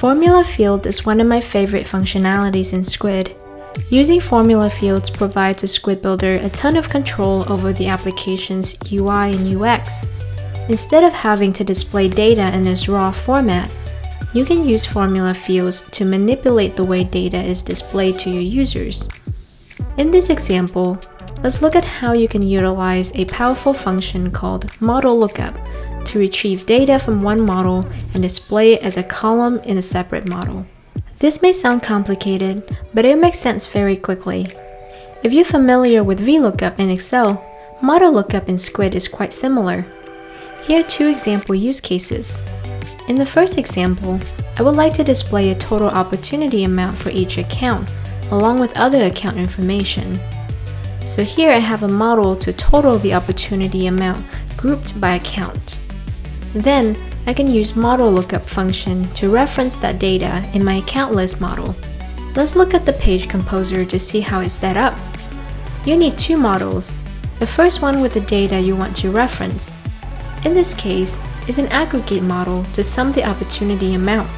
Formula field is one of my favorite functionalities in Skuid. Using formula fields provides a Skuid builder a ton of control over the application's UI and UX. Instead of having to display data in its raw format, you can use formula fields to manipulate the way data is displayed to your users. In this example, let's look at how you can utilize a powerful function called model lookup to retrieve data from one model and display it as a column in a separate model. This may sound complicated, but it makes sense very quickly. If you're familiar with VLOOKUP in Excel, model lookup in Skuid is quite similar. Here are two example use cases. In the first example, I would like to display a total opportunity amount for each account, along with other account information. So here I have a model to total the opportunity amount grouped by account. Then, I can use model lookup function to reference that data in my account list model. Let's look at the page composer to see how it's set up. You need two models. The first one with the data you want to reference. In this case, is an aggregate model to sum the opportunity amount.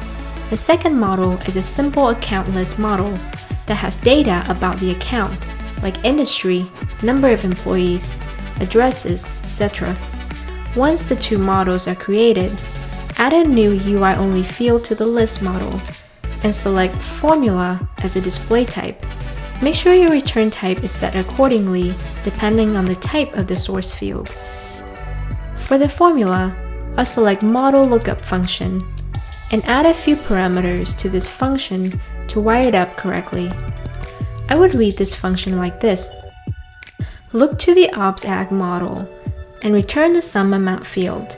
The second model is a simple account list model that has data about the account, like industry, number of employees, addresses, etc. Once the two models are created, add a new UI-only field to the list model and select Formula as a display type. Make sure your return type is set accordingly depending on the type of the source field. For the formula, I'll select Model Lookup function and add a few parameters to this function to wire it up correctly. I would read this function like this. Look to the OpsAg model and return the sum amount field,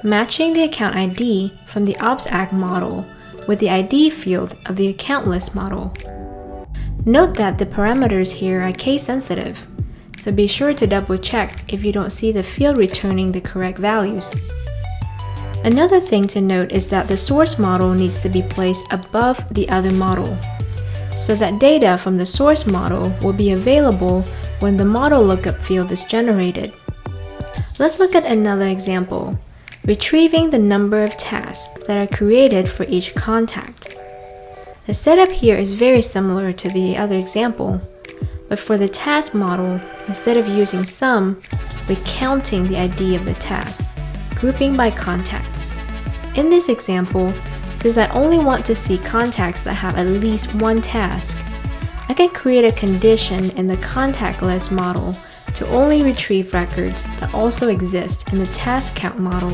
matching the account ID from the OpsAg model with the ID field of the account list model. Note that the parameters here are case sensitive, so be sure to double check if you don't see the field returning the correct values. Another thing to note is that the source model needs to be placed above the other model, so that data from the source model will be available when the model lookup field is generated. Let's look at another example, retrieving the number of tasks that are created for each contact. The setup here is very similar to the other example, but for the task model, instead of using sum, we're counting the ID of the task, grouping by contacts. In this example, since I only want to see contacts that have at least one task, I can create a condition in the contact list model to only retrieve records that also exist in the task count model.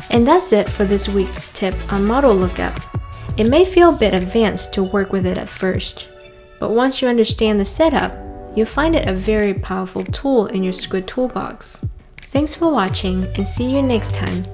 And that's it for this week's tip on model lookup. It may feel a bit advanced to work with it at first, but once you understand the setup, you'll find it a very powerful tool in your Skuid toolbox. Thanks for watching and see you next time.